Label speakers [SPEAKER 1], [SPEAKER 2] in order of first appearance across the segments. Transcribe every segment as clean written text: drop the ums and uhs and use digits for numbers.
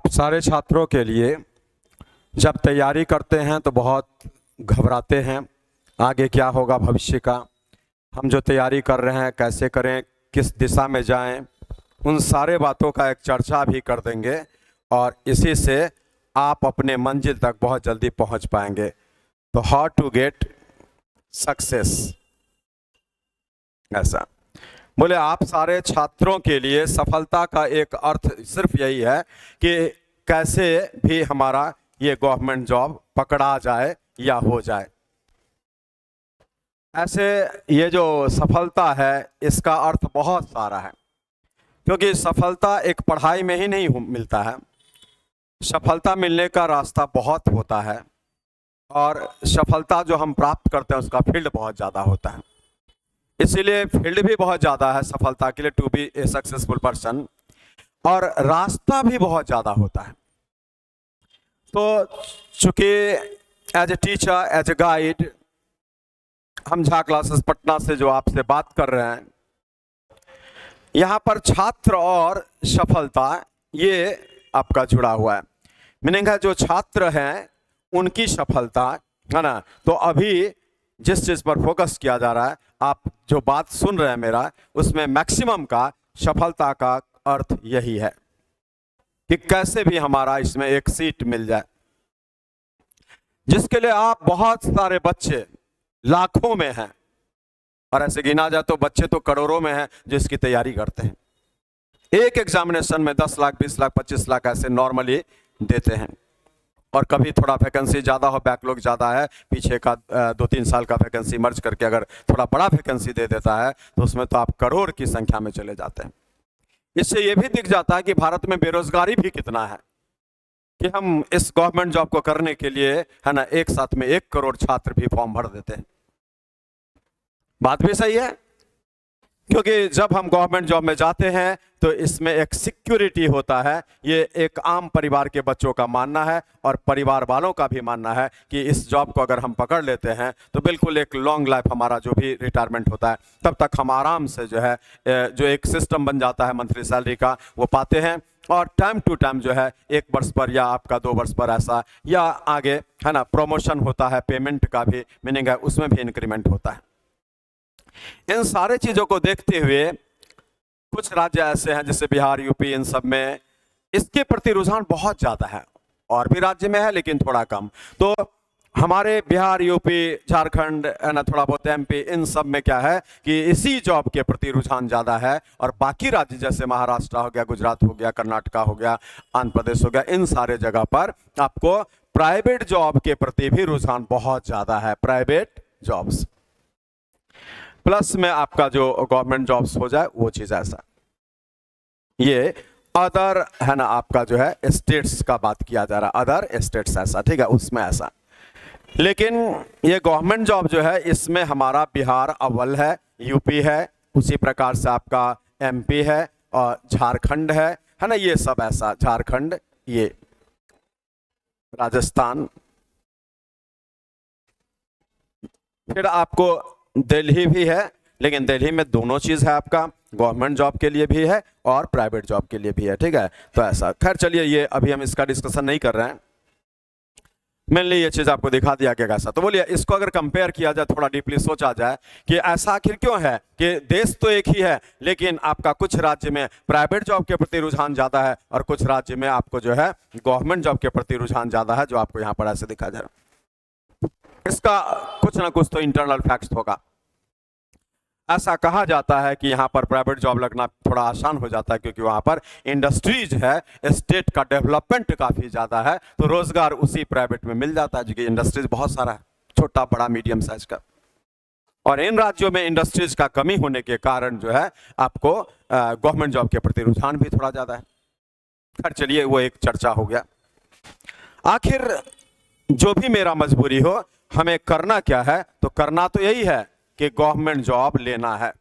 [SPEAKER 1] आप सारे छात्रों के लिए जब तैयारी करते हैं तो बहुत घबराते हैं, आगे क्या होगा भविष्य का, हम जो तैयारी कर रहे हैं कैसे करें, किस दिशा में जाएं, उन सारे बातों का एक चर्चा भी कर देंगे और इसी से आप अपने मंजिल तक बहुत जल्दी पहुंच पाएंगे। तो हाउ टू गेट सक्सेस, ऐसा बोले आप सारे छात्रों के लिए सफलता का एक अर्थ सिर्फ यही है कि कैसे भी हमारा ये गवर्नमेंट जॉब पकड़ा जाए या हो जाए। ऐसे ये जो सफलता है इसका अर्थ बहुत सारा है, क्योंकि सफलता एक पढ़ाई में ही नहीं मिलता है। सफलता मिलने का रास्ता बहुत होता है और सफलता जो हम प्राप्त करते हैं उसका फील्ड बहुत ज़्यादा होता है। इसीलिए फील्ड भी बहुत ज़्यादा है सफलता के लिए, to be a successful person, और रास्ता भी बहुत ज़्यादा होता है। तो चूँकि as a teacher, as a guide, हम झा क्लासेस पटना से जो आपसे बात कर रहे हैं, यहाँ पर छात्र और सफलता ये आपका जुड़ा हुआ है। मीनिंग है जो छात्र हैं उनकी सफलता है ना। तो अभी जिस चीज़ पर फोकस किया जा रहा है, आप जो बात सुन रहे हैं मेरा, उसमें मैक्सिमम का सफलता का अर्थ यही है कि कैसे भी हमारा इसमें एक सीट मिल जाए, जिसके लिए आप बहुत सारे बच्चे लाखों में हैं, और ऐसे गिना जाए तो बच्चे तो करोड़ों में हैं जो इसकी तैयारी करते हैं। एक एग्जामिनेशन में 10 लाख, 20 लाख, 25 लाख ऐसे नॉर्मली देते हैं, और कभी थोड़ा वैकेंसी ज़्यादा हो, बैकलॉग ज़्यादा है, पीछे का 2-3 साल का वैकेंसी मर्ज करके अगर थोड़ा बड़ा वैकेंसी दे देता है तो उसमें तो आप करोड़ की संख्या में चले जाते हैं। इससे ये भी दिख जाता है कि भारत में बेरोजगारी भी कितना है कि हम इस गवर्नमेंट जॉब को करने के लिए है ना, एक साथ में 1 करोड़ छात्र भी फॉर्म भर देते हैं। बात भी सही है, क्योंकि जब हम गवर्नमेंट जॉब में जाते हैं तो इसमें एक सिक्योरिटी होता है। ये एक आम परिवार के बच्चों का मानना है और परिवार वालों का भी मानना है कि इस जॉब को अगर हम पकड़ लेते हैं तो बिल्कुल एक लॉन्ग लाइफ, हमारा जो भी रिटायरमेंट होता है तब तक हम आराम से जो है, जो एक सिस्टम बन जाता है मंथली सैलरी का, वो पाते हैं। और टाइम टू टाइम जो है 1 वर्ष पर या आपका 2 वर्ष पर ऐसा, या आगे है ना प्रमोशन होता है, पेमेंट का भी मीनिंग है, उसमें भी इंक्रीमेंट होता है। इन सारे चीज़ों को देखते हुए कुछ राज्य ऐसे हैं जैसे बिहार, यूपी, इन सब में इसके प्रति रुझान बहुत ज़्यादा है, और भी राज्य में है लेकिन थोड़ा कम। तो हमारे बिहार, यूपी, झारखंड है ना, थोड़ा बहुत एमपी, इन सब में क्या है कि इसी जॉब के प्रति रुझान ज़्यादा है। और बाकी राज्य जैसे महाराष्ट्र हो गया, गुजरात हो गया, कर्नाटका हो गया, आंध्र प्रदेश हो गया, इन सारे जगह पर आपको प्राइवेट जॉब के प्रति भी रुझान बहुत ज़्यादा है। प्राइवेट जॉब्स प्लस में आपका जो गवर्नमेंट जॉब्स हो जाए वो चीज़ ऐसा। ये अदर है ना, आपका जो है स्टेट्स का बात किया जा रहा है, अदर स्टेट्स ऐसा, ठीक है, उसमें ऐसा। लेकिन ये गवर्नमेंट जॉब जो है इसमें हमारा बिहार अव्वल है, यूपी है, उसी प्रकार से आपका एमपी है और झारखंड है ना, ये सब ऐसा, झारखंड, ये राजस्थान, फिर आपको दिल्ली भी है। लेकिन दिल्ली में दोनों चीज़ है, आपका गवर्नमेंट जॉब के लिए भी है और प्राइवेट जॉब के लिए भी है, ठीक है। तो ऐसा, खैर चलिए, ये अभी हम इसका डिस्कशन नहीं कर रहे हैं, मेनली ये चीज़ आपको दिखा दिया गया कैसा। तो बोलिए, इसको अगर कंपेयर किया जाए, थोड़ा डीपली सोचा जाए कि ऐसा आखिर क्यों है कि देश तो एक ही है लेकिन आपका कुछ राज्य में प्राइवेट जॉब के प्रति रुझान ज़्यादा है और कुछ राज्य में आपको जो है गवर्नमेंट जॉब के प्रति रुझान ज़्यादा है, जो आपको यहाँ पर ऐसे दिखा जा रहा है। इसका कुछ ना कुछ तो इंटरनल फैक्ट्स होगा। ऐसा कहा जाता है कि यहाँ पर प्राइवेट जॉब लगना थोड़ा आसान हो जाता है क्योंकि वहाँ पर इंडस्ट्रीज है, स्टेट का डेवलपमेंट काफ़ी ज़्यादा है, तो रोजगार उसी प्राइवेट में मिल जाता है, जो कि इंडस्ट्रीज बहुत सारा है, छोटा बड़ा मीडियम साइज का। और इन राज्यों में इंडस्ट्रीज का कमी होने के कारण जो है आपको गवर्नमेंट जॉब के प्रति रुझान भी थोड़ा ज़्यादा है। खैर चलिए, वो एक चर्चा हो गया। आखिर जो भी मेरा मजबूरी हो, हमें करना क्या है? तो करना तो यही है कि गवर्नमेंट जॉब लेना है,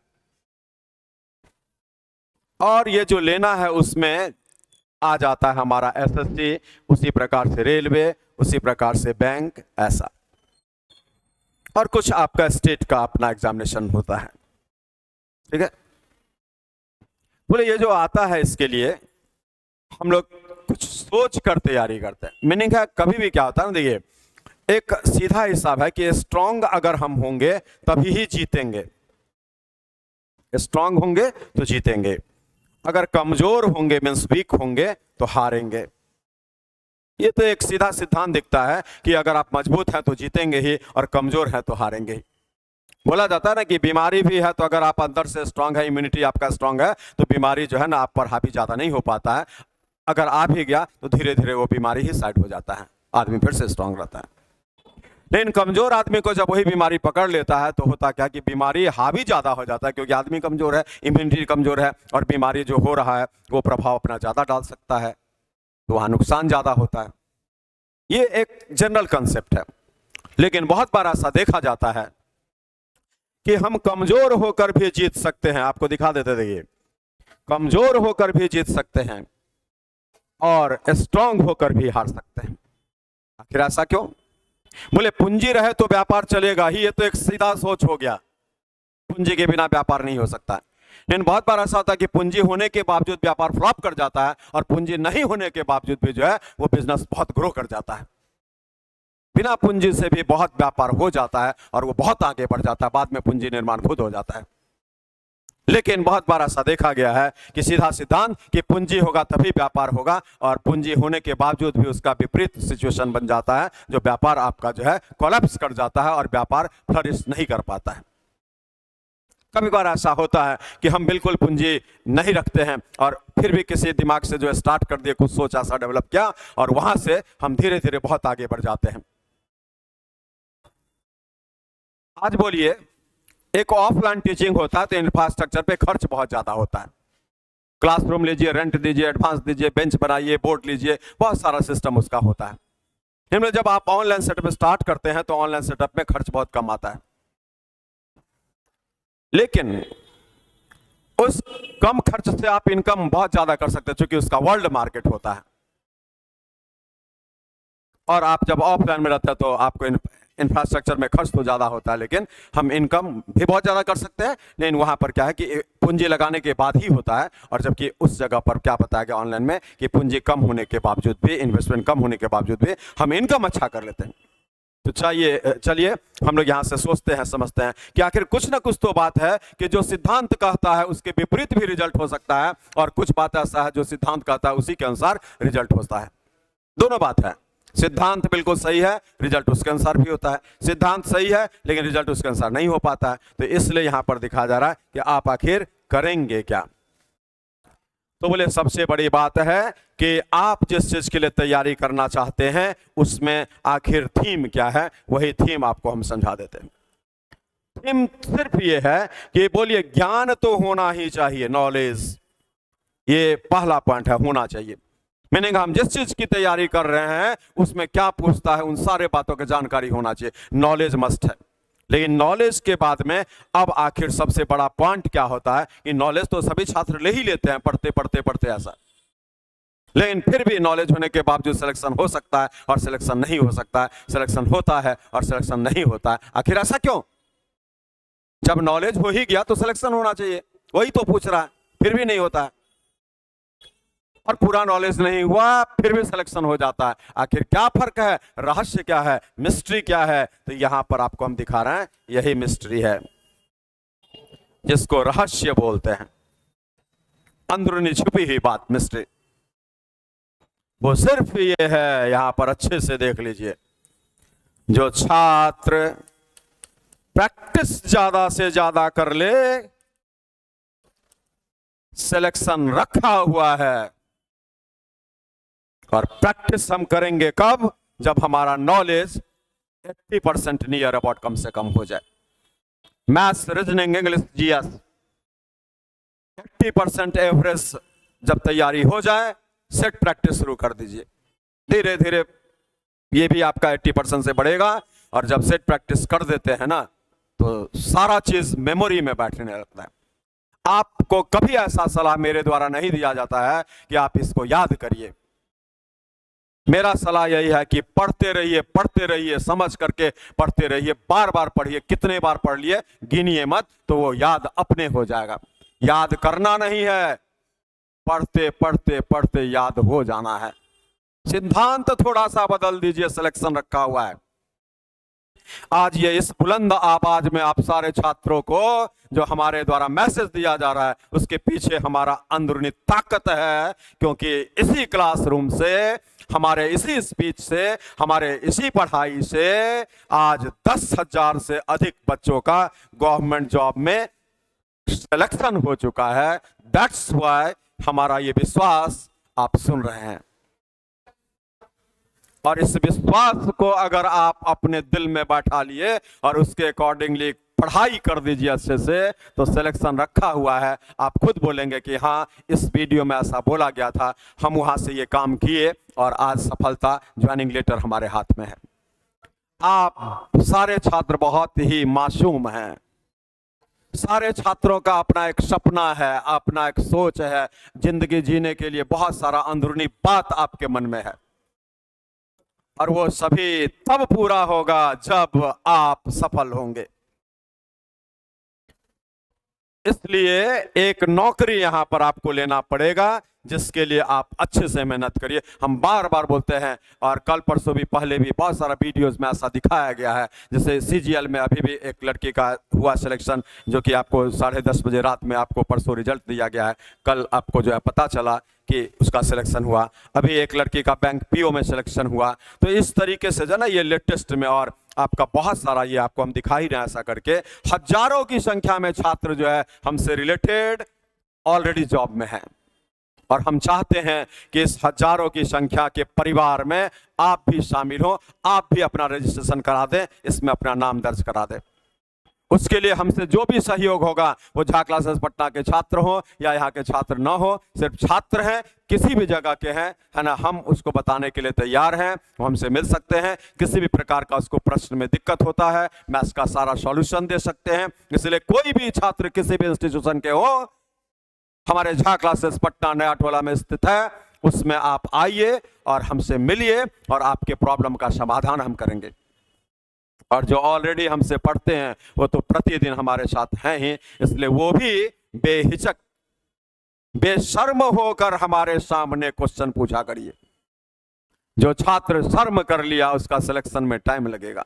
[SPEAKER 1] और ये जो लेना है उसमें आ जाता है हमारा एसएससी, उसी प्रकार से रेलवे, उसी प्रकार से बैंक, ऐसा, और कुछ आपका स्टेट का अपना एग्जामिनेशन होता है, ठीक है। बोले ये जो आता है इसके लिए हम लोग कुछ सोच कर तैयारी करते हैं। मीनिंग है कभी भी क्या होता है ना, देखिए एक सीधा हिसाब है कि स्ट्रांग अगर हम होंगे तभी ही जीतेंगे, स्ट्रांग होंगे तो जीतेंगे, अगर कमजोर होंगे मीन्स वीक होंगे तो हारेंगे। ये तो एक सीधा सिद्धांत दिखता है कि अगर आप मजबूत हैं तो जीतेंगे ही और कमजोर हैं तो हारेंगे ही। बोला जाता है ना कि बीमारी भी है तो अगर आप अंदर से स्ट्रांग है, इम्यूनिटी आपका स्ट्रांग है, तो बीमारी जो है ना आप पर हावी ज्यादा नहीं हो पाता है। अगर आ भी गया तो धीरे धीरे वो बीमारी ही साइड हो जाता है, आदमी फिर से स्ट्रांग रहता है। लेकिन कमजोर आदमी को जब वही बीमारी पकड़ लेता है तो होता क्या कि बीमारी हावी ज्यादा हो जाता है, क्योंकि आदमी कमजोर है, इम्यूनिटी कमजोर है और बीमारी जो हो रहा है वो प्रभाव अपना ज्यादा डाल सकता है, तो वहां नुकसान ज्यादा होता है। ये एक जनरल कंसेप्ट है। लेकिन बहुत बार ऐसा देखा जाता है कि हम कमजोर होकर भी जीत सकते हैं। आपको दिखा देते, देखिए कमजोर होकर भी जीत सकते हैं और स्ट्रांग होकर भी हार सकते हैं। आखिर ऐसा क्यों? बोले पूंजी रहे तो व्यापार चलेगा ही, ये तो एक सीधा सोच हो गया, पूंजी के बिना व्यापार नहीं हो सकता। लेकिन बहुत बार ऐसा होता है कि पूंजी होने के बावजूद व्यापार फ्लॉप कर जाता है और पूंजी नहीं होने के बावजूद भी जो है वो बिजनेस बहुत ग्रो कर जाता है। बिना पूंजी से भी बहुत व्यापार हो जाता है और वो बहुत आगे बढ़ जाता है, बाद में पूंजी निर्माण खुद हो जाता है। लेकिन बहुत बार ऐसा देखा गया है कि सीधा सिद्धांत कि पूंजी होगा तभी व्यापार होगा, और पूंजी होने के बावजूद भी उसका विपरीत सिचुएशन बन जाता है, जो व्यापार आपका जो है कोलैप्स कर जाता है और व्यापार फ्लरिश नहीं कर पाता है। कभी बार ऐसा होता है कि हम बिल्कुल पूंजी नहीं रखते हैं और फिर भी किसी दिमाग से जो है स्टार्ट कर दिए, कुछ सोच ऐसा डेवलप किया और वहां से हम धीरे धीरे बहुत आगे बढ़ जाते हैं। आज बोलिए एक ऑफलाइन टीचिंग होता है तो इंफ्रास्ट्रक्चर पे खर्च बहुत ज्यादा होता है। क्लासरूम लीजिए, रेंट दीजिए, एडवांस दीजिए, बेंच बनाइए, बोर्ड लीजिए, बहुत सारा सिस्टम उसका होता है। इनमें जब आप ऑनलाइन सेटअप स्टार्ट करते हैं तो ऑनलाइन सेटअप में खर्च बहुत कम आता है, लेकिन उस कम खर्च से आप इनकम बहुत ज्यादा कर सकते हैं, क्योंकि उसका वर्ल्ड मार्केट होता है। और आप जब ऑफलाइन में रहते हैं तो आपको इंफ्रास्ट्रक्चर में खर्च तो ज्यादा होता है, लेकिन हम इनकम भी बहुत ज्यादा कर सकते हैं। लेकिन वहां पर क्या है कि पूंजी लगाने के बाद ही होता है, और जबकि उस जगह पर क्या बताया गया ऑनलाइन में कि पूंजी कम होने के बावजूद भी, इन्वेस्टमेंट कम होने के बावजूद भी हम इनकम अच्छा कर लेते हैं। तो चलिए हम लोग यहाँ से सोचते हैं, समझते हैं कि आखिर कुछ ना कुछ तो बात है कि जो सिद्धांत कहता है उसके विपरीत भी रिजल्ट हो सकता है, और कुछ बात ऐसा है जो सिद्धांत कहता है उसी के अनुसार रिजल्ट होता है। दोनों बात है, सिद्धांत बिल्कुल सही है, रिजल्ट उसके अनुसार भी होता है, सिद्धांत सही है लेकिन रिजल्ट उसके अनुसार नहीं हो पाता है। तो इसलिए यहां पर दिखाया जा रहा है कि आप आखिर करेंगे क्या। तो बोले सबसे बड़ी बात है कि आप जिस चीज के लिए तैयारी करना चाहते हैं उसमें आखिर थीम क्या है, वही थीम आपको हम समझा देते हैं। थीम सिर्फ ये है कि बोलिए ज्ञान तो होना ही चाहिए, नॉलेज, ये पहला पॉइंट है, होना चाहिए। मीनिंग हम जिस चीज की तैयारी कर रहे हैं उसमें क्या पूछता है उन सारे बातों की जानकारी होना चाहिए, नॉलेज मस्ट है। लेकिन नॉलेज के बाद में अब आखिर सबसे बड़ा पॉइंट क्या होता है कि नॉलेज तो सभी छात्र ले ही लेते हैं, पढ़ते पढ़ते पढ़ते ऐसा, लेकिन फिर भी नॉलेज होने के बावजूद सिलेक्शन हो सकता है और सिलेक्शन नहीं हो सकता है, सिलेक्शन होता है और सिलेक्शन नहीं होता है। आखिर ऐसा क्यों? जब नॉलेज हो ही गया तो सिलेक्शन होना चाहिए, वही तो पूछ रहा है, फिर भी नहीं होता है। और पूरा नॉलेज नहीं हुआ फिर भी सिलेक्शन हो जाता है। आखिर क्या फर्क है, रहस्य क्या है, मिस्ट्री क्या है? तो यहां पर आपको हम दिखा रहे हैं, यही मिस्ट्री है जिसको रहस्य बोलते हैं, अंदरूनी छुपी हुई बात, मिस्ट्री। वो सिर्फ ये है, यहां पर अच्छे से देख लीजिए, जो छात्र प्रैक्टिस ज्यादा से ज्यादा कर ले, सिलेक्शन रखा हुआ है। और प्रैक्टिस हम करेंगे कब? जब हमारा नॉलेज 80% नियर अबाउट कम से कम हो जाए। Maths, reasoning, English, GS 80% average जब तैयारी हो जाए, सेट प्रैक्टिस शुरू कर दीजिए। धीरे धीरे ये भी आपका 80% से बढ़ेगा, और जब सेट प्रैक्टिस कर देते हैं ना तो सारा चीज मेमोरी में बैठने लगता है। आपको कभी ऐसा सलाह मेरे द्वारा नहीं दिया जाता है कि आप इसको याद करिए। मेरा सलाह यही है कि पढ़ते रहिए, समझ करके पढ़ते रहिए, बार बार पढ़िए, कितने बार पढ़ लिए गिनिए मत, तो वो याद अपने हो जाएगा। याद करना नहीं है, पढ़ते पढ़ते पढ़ते याद हो जाना है। सिद्धांत थोड़ा सा बदल दीजिए, सिलेक्शन रखा हुआ है। आज ये इस बुलंद आवाज में आप सारे छात्रों को जो हमारे द्वारा मैसेज दिया जा रहा है, उसके पीछे हमारा अंदरूनी ताकत है, क्योंकि इसी क्लासरूम से, हमारे इसी स्पीच से, हमारे इसी पढ़ाई से आज 10,000 से अधिक बच्चों का गवर्नमेंट जॉब में सिलेक्शन हो चुका है। दैट्स व्हाई हमारा ये विश्वास आप सुन रहे हैं, और इस विश्वास को अगर आप अपने दिल में बैठा लिए और उसके अकॉर्डिंगली पढ़ाई कर दीजिए अच्छे से, तो सिलेक्शन रखा हुआ है। आप खुद बोलेंगे कि हाँ, इस वीडियो में ऐसा बोला गया था, हम वहां से ये काम किए और आज सफलता, ज्वाइनिंग लेटर हमारे हाथ में है। आप सारे छात्र बहुत ही मासूम हैं। सारे छात्रों का अपना एक सपना है, अपना एक सोच है, जिंदगी जीने के लिए बहुत सारा अंदरूनी बात आपके मन में है, और वो सभी तब पूरा होगा जब आप सफल होंगे। इसलिए एक नौकरी यहां पर आपको लेना पड़ेगा, जिसके लिए आप अच्छे से मेहनत करिए। हम बार बार बोलते हैं, और कल परसों भी, पहले भी बहुत सारा वीडियोस में ऐसा दिखाया गया है। जैसे सीजीएल में अभी भी एक लड़की का हुआ सिलेक्शन, जो कि आपको 10:30 बजे रात में आपको परसों रिजल्ट दिया गया है, कल आपको जो है पता चला कि उसका सिलेक्शन हुआ। अभी एक लड़की का बैंक पीओ में सिलेक्शन हुआ। तो इस तरीके से जो ना, ये लेटेस्ट में, और आपका बहुत सारा ये आपको हम दिखा ही रहे हैं, ऐसा करके हजारों की संख्या में छात्र जो है हमसे रिलेटेड ऑलरेडी जॉब में हैं, और हम चाहते हैं कि इस हजारों की संख्या के परिवार में आप भी शामिल हो, आप भी अपना रजिस्ट्रेशन करा दें, इसमें अपना नाम दर्ज करा दें। उसके लिए हमसे जो भी सहयोग होगा, वो झा क्लासेस पटना के छात्र हो या यहाँ के छात्र न हो, सिर्फ छात्र हैं, किसी भी जगह के हैं, है ना, हम उसको बताने के लिए तैयार हैं। वो हमसे मिल सकते हैं, किसी भी प्रकार का उसको प्रश्न में दिक्कत होता है, मैं इसका सारा सॉल्यूशन दे सकते हैं। इसलिए कोई भी छात्र किसी भी इंस्टीट्यूशन के हो, हमारे झा क्लासेस पटना नया टोला में स्थित है, उसमें आप आइए और हमसे मिलिए, और आपके प्रॉब्लम का समाधान हम करेंगे। और जो ऑलरेडी हमसे पढ़ते हैं, वो तो प्रतिदिन हमारे साथ हैं ही, इसलिए वो भी बेहिचक, बेशर्म होकर हमारे सामने क्वेश्चन पूछा करिए। जो छात्र शर्म कर लिया, उसका सिलेक्शन में टाइम लगेगा,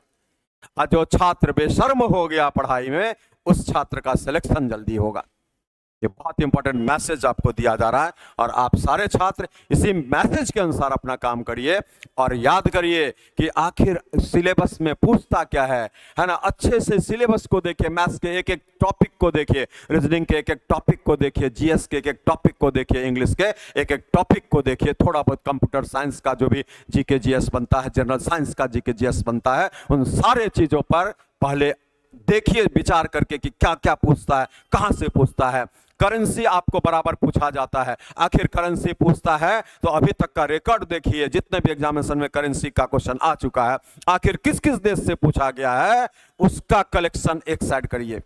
[SPEAKER 1] और जो छात्र बेशर्म हो गया पढ़ाई में, उस छात्र का सिलेक्शन जल्दी होगा। ये बहुत इंपॉर्टेंट मैसेज आपको दिया जा रहा है, और आप सारे छात्र इसी मैसेज के अनुसार अपना काम करिए। और याद करिए कि आखिर सिलेबस में पूछता क्या है ना, अच्छे से सिलेबस को देखिए, मैथ्स के एक एक टॉपिक को देखिए, रीजनिंग के एक एक टॉपिक को देखिए, जीएस के एक एक टॉपिक को देखिए, इंग्लिश के एक एक टॉपिक को देखिए, थोड़ा बहुत कंप्यूटर साइंस का जो भी जीके जीएस बनता है, जनरल साइंस का जीके जीएस बनता है, उन सारे चीजों पर पहले देखिए विचार करके कि क्या क्या पूछता है, कहां से पूछता है। करेंसी आपको बराबर पूछा जाता है, आखिर करेंसी पूछता है तो अभी तक का रिकॉर्ड देखिए, जितने भी एग्जामिनेशन में करेंसी का क्वेश्चन आ चुका है, आखिर किस किस देश से पूछा गया है, उसका कलेक्शन एक साइड करिए।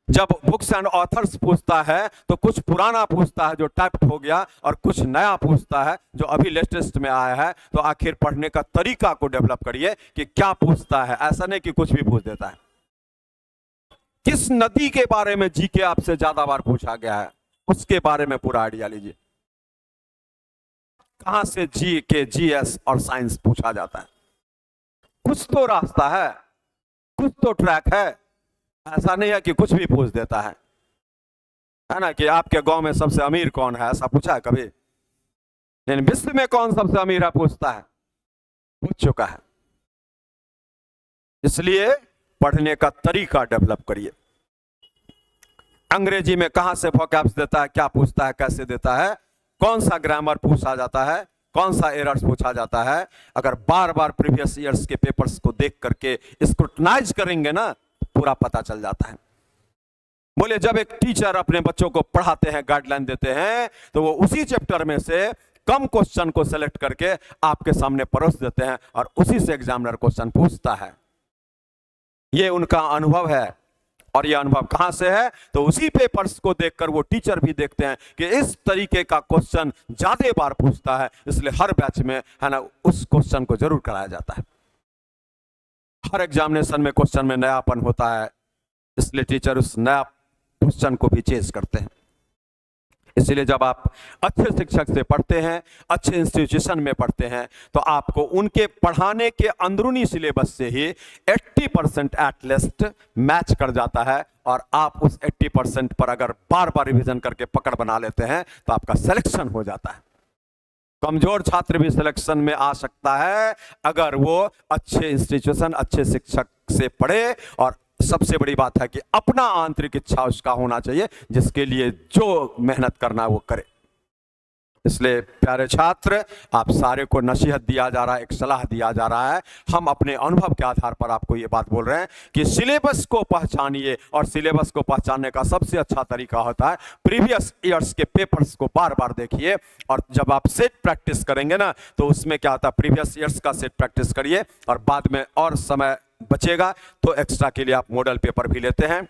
[SPEAKER 1] जब बुक्स एंड ऑथर्स पूछता है तो कुछ पुराना पूछता है जो टाइप्ड हो गया, और कुछ नया पूछता है जो अभी लेटेस्ट में आया है। तो आखिर पढ़ने का तरीका को डेवलप करिए कि क्या पूछता है, ऐसा नहीं कि कुछ भी पूछ देता है। किस नदी के बारे में जीके आपसे ज्यादा बार पूछा गया है, उसके बारे में पूरा आइडिया लीजिए। कहां से जीके जीएस और साइंस पूछा जाता है, कुछ तो रास्ता है, कुछ तो ट्रैक है। ऐसा नहीं है कि कुछ भी पूछ देता है ना, कि आपके गांव में सबसे अमीर कौन है, ऐसा पूछा है कभी? लेकिन विश्व में कौन सबसे अमीर है पूछता है, पूछ चुका है। इसलिए पढ़ने का तरीका डेवलप करिए। अंग्रेजी में कहां से वोकैब्स देता है, क्या पूछता है, कैसे देता है, कौन सा ग्रामर पूछा जाता है, कौन सा एरर्स पूछा जाता है, अगर बार बार प्रीवियस ईयर्स के पेपर्स को देख करके स्क्रूटनाइज करेंगे ना, पूरा पता चल जाता है। बोले जब एक टीचर अपने बच्चों को पढ़ाते हैं, गाइडलाइन देते हैं, तो वो उसी चैप्टर में से कम क्वेश्चन को सेलेक्ट करके आपके सामने परोस देते हैं, और उसी से एग्जामिनर क्वेश्चन पूछता है। ये उनका अनुभव है, और ये अनुभव कहां से है, तो उसी पेपर्स को देखकर वो टीचर भी देखते हैं कि इस तरीके का क्वेश्चन ज्यादा बार पूछता है, इसलिए हर बैच में, है ना, उस क्वेश्चन को जरूर कराया जाता है। हर एग्जामिनेशन में क्वेश्चन में नयापन होता है, इसलिए टीचर उस नया क्वेश्चन को भी चेज करते हैं। इसलिए जब आप अच्छे शिक्षक से पढ़ते हैं, अच्छे इंस्टीट्यूशन में पढ़ते हैं, तो आपको उनके पढ़ाने के अंदरूनी सिलेबस से ही 80% एट लीस्ट मैच कर जाता है, और आप उस 80% पर अगर बार बार रिवीजन करके पकड़ बना लेते हैं तो आपका सिलेक्शन हो जाता है। कमजोर छात्र भी सिलेक्शन में आ सकता है अगर वो अच्छे इंस्टीट्यूशन, अच्छे शिक्षक से पढ़े, और सबसे बड़ी बात है कि अपना आंतरिक इच्छा उसका होना चाहिए, जिसके लिए जो मेहनत करना है वो करे। इसलिए प्यारे छात्र, आप सारे को नसीहत दिया जा रहा है, एक सलाह दिया जा रहा है। हम अपने अनुभव के आधार पर आपको ये बात बोल रहे हैं कि सिलेबस को पहचानिए, और सिलेबस को पहचानने का सबसे अच्छा तरीका होता है प्रीवियस ईयर्स के पेपर्स को बार बार देखिए। और जब आप सेट प्रैक्टिस करेंगे ना, तो उसमें क्या होता है, प्रीवियस ईयर्स का सेट प्रैक्टिस करिए, और बाद में और समय बचेगा तो एक्स्ट्रा के लिए आप मॉडल पेपर भी लेते हैं।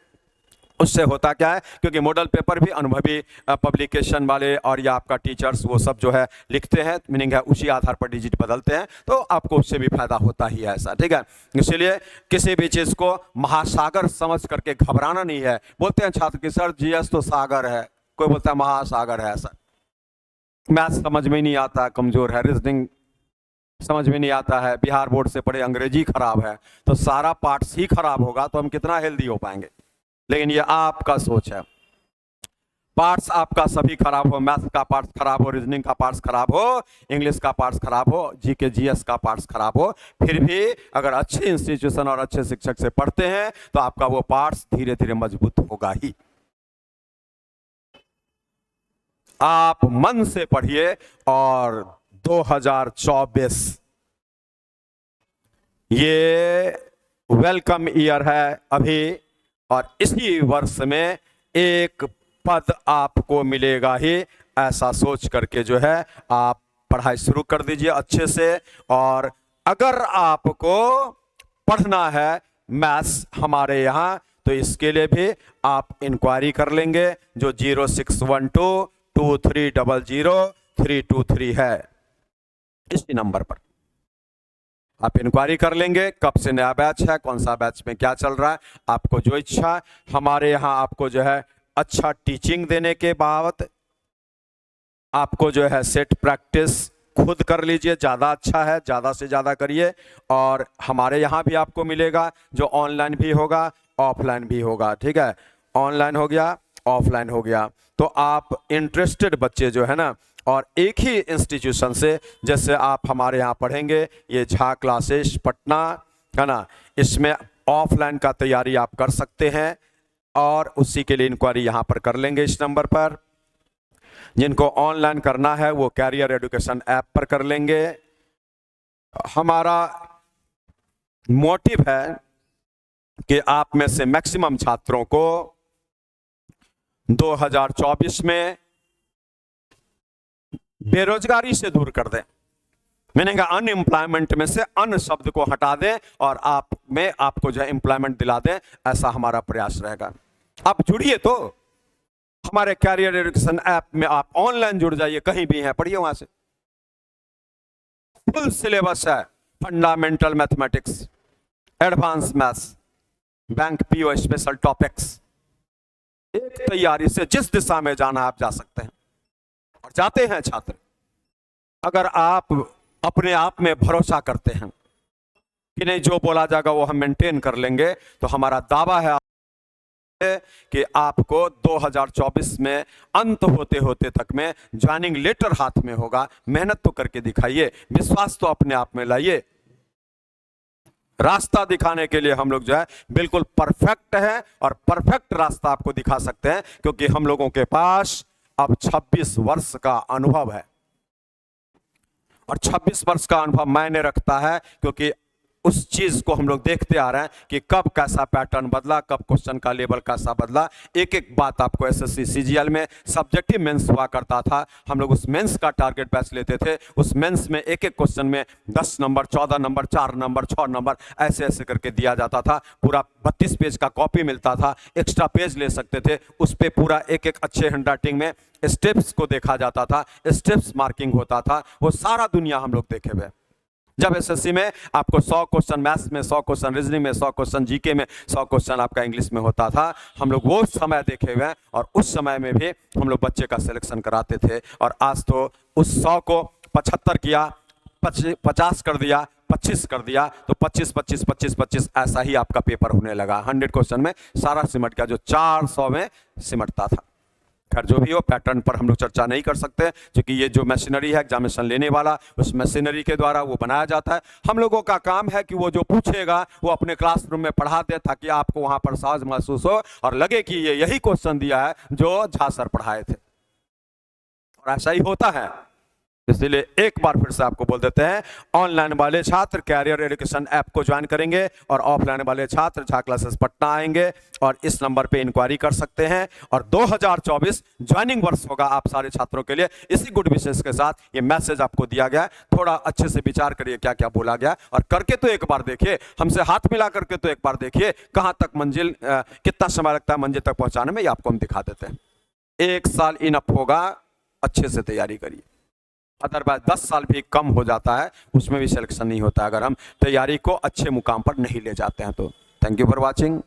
[SPEAKER 1] उससे होता क्या है, क्योंकि मॉडल पेपर भी अनुभवी पब्लिकेशन वाले और या आपका टीचर्स वो सब जो है लिखते हैं, मीनिंग है उसी आधार पर डिजिट बदलते हैं, तो आपको उससे भी फायदा होता ही है ऐसा, ठीक है। इसलिए किसी भी चीज़ को महासागर समझ करके घबराना नहीं है। बोलते हैं छात्र कि सर जीएस तो सागर है, कोई बोलता है महासागर है, ऐसा मैथ समझ में नहीं आता, कमजोर है, रीजनिंग समझ में नहीं आता है, बिहार बोर्ड से पढ़े, अंग्रेजी खराब है, तो सारा पार्ट्स ही खराब होगा तो हम कितना हेल्दी हो पाएंगे। लेकिन ये आपका सोच है, पार्ट्स आपका सभी खराब हो, मैथ्स का पार्ट्स खराब हो, रीजनिंग का पार्ट्स खराब हो, इंग्लिश का पार्ट्स खराब हो, जीके जीएस का पार्ट्स खराब हो, फिर भी अगर अच्छे इंस्टीट्यूशन और अच्छे शिक्षक से पढ़ते हैं तो आपका वो पार्ट्स धीरे धीरे मजबूत होगा ही। आप मन से पढ़िए, और 2024 ये वेलकम ईयर है अभी, और इसी वर्ष में एक पद आपको मिलेगा ही, ऐसा सोच करके जो है आप पढ़ाई शुरू कर दीजिए अच्छे से। और अगर आपको पढ़ना है मैथ्स हमारे यहाँ, तो इसके लिए भी आप इंक्वायरी कर लेंगे, जो 061223000323 है, इसी नंबर पर आप इंक्वायरी कर लेंगे। कब से नया बैच है, कौन सा बैच में क्या चल रहा है, आपको जो इच्छा है। हमारे यहाँ आपको जो है अच्छा टीचिंग देने के बावत आपको जो है सेट प्रैक्टिस खुद कर लीजिए, ज़्यादा अच्छा है, ज़्यादा से ज़्यादा करिए। और हमारे यहाँ भी आपको मिलेगा, जो ऑनलाइन भी होगा, ऑफलाइन भी होगा, ठीक है। ऑनलाइन हो गया, ऑफलाइन हो गया, तो आप इंटरेस्टेड बच्चे जो है ना, और एक ही इंस्टीट्यूशन से, जैसे आप हमारे यहाँ पढ़ेंगे, ये झा क्लासेस पटना है ना, इसमें ऑफलाइन का तैयारी आप कर सकते हैं, और उसी के लिए इंक्वायरी यहाँ पर कर लेंगे इस नंबर पर। जिनको ऑनलाइन करना है वो कैरियर एजुकेशन ऐप पर कर लेंगे। हमारा मोटिव है कि आप में से मैक्सिमम छात्रों को 2024 में बेरोजगारी से दूर कर दें, मीनिंग अनएम्प्लॉयमेंट में से अन शब्द को हटा दें और आप में आपको जो है एम्प्लॉयमेंट दिला दें, ऐसा हमारा प्रयास रहेगा। आप जुड़िए तो हमारे कैरियर एजुकेशन ऐप में, आप ऑनलाइन जुड़ जाइए, कहीं भी हैं पढ़िए, वहां से फुल सिलेबस है, fundamental mathematics, advance maths, bank PO special topics, एक तैयारी से जिस दिशा में जाना आप जा सकते हैं और जाते हैं छात्र। अगर आप अपने आप में भरोसा करते हैं कि नहीं जो बोला जाएगा वो हम मेंटेन कर लेंगे, तो हमारा दावा है कि आपको 2024 में अंत होते होते तक में ज्वाइनिंग लेटर हाथ में होगा। मेहनत तो करके दिखाइए, विश्वास तो अपने आप में लाइए। रास्ता दिखाने के लिए हम लोग जो है बिल्कुल परफेक्ट है, और परफेक्ट रास्ता आपको दिखा सकते हैं, क्योंकि हम लोगों के पास अब 26 वर्ष का अनुभव है। और 26 वर्ष का अनुभव मायने रखता है, क्योंकि उस चीज को हम लोग देखते आ रहे हैं कि कब कैसा पैटर्न बदला, कब क्वेश्चन का लेवल कैसा बदला। एक एक बात आपको एसएससी सीजीएल में सब्जेक्टिव मेंस हुआ करता था, हम लोग उस मेंस का टारगेट बैच लेते थे। उस मेंस में एक एक क्वेश्चन में 10 नंबर, 14 नंबर, 4 नंबर, 6 नंबर, ऐसे ऐसे करके दिया जाता था। पूरा 32 पेज का कॉपी मिलता था, एक्स्ट्रा पेज ले सकते थे, उस पर पूरा एक एक अच्छे हैंडराइटिंग में स्टेप्स को देखा जाता था, स्टेप्स मार्किंग होता था, वो सारा दुनिया हम लोग देखे हुए। जब एसएससी में आपको 100 क्वेश्चन मैथ्स में, 100 क्वेश्चन रीजनिंग में, 100 क्वेश्चन जीके में, 100 क्वेश्चन आपका इंग्लिश में होता था, हम लोग वो समय देखे हुए हैं और उस समय में भी हम लोग बच्चे का सिलेक्शन कराते थे। और आज तो उस 100 को 75 किया, 50 कर दिया, 25 कर दिया, तो 25 25 25 25 ऐसा ही आपका पेपर होने लगा। 100 क्वेश्चन में सारा सिमट गया जो 400 में सिमटता था। खैर जो भी हो, पैटर्न पर हम लोग चर्चा नहीं कर सकते, क्योंकि ये जो मशीनरी है एग्जामिनेशन लेने वाला, उस मशीनरी के द्वारा वो बनाया जाता है। हम लोगों का काम है कि वो जो पूछेगा वो अपने क्लासरूम में पढ़ा दे, ताकि आपको वहां पर सहज महसूस हो और लगे कि ये यही क्वेश्चन दिया है जो झा सर पढ़ाए थे। और ऐसा ही होता है। इसलिए एक बार फिर से आपको बोल देते हैं, ऑनलाइन वाले छात्र कैरियर एजुकेशन ऐप को ज्वाइन करेंगे और ऑफलाइन वाले छात्र झा क्लासेस पटना आएंगे और इस नंबर पे इंक्वायरी कर सकते हैं। और 2024 ज्वाइनिंग वर्ष होगा आप सारे छात्रों के लिए। इसी गुड विशेष के साथ ये मैसेज आपको दिया गया है। थोड़ा अच्छे से विचार करिए क्या क्या बोला गया और करके तो एक बार देखिए, हमसे हाथ मिला करके तो एक बार देखिए कहाँ तक मंजिल, कितना समय लगता है मंजिल तक पहुंचाने में, ये आपको हम दिखा देते हैं। 1 साल इनफ होगा, अच्छे से तैयारी करिए। अदरवाइज 10 साल भी कम हो जाता है, उसमें भी सिलेक्शन नहीं होता अगर हम तैयारी को अच्छे मुकाम पर नहीं ले जाते हैं तो। Thank you for watching.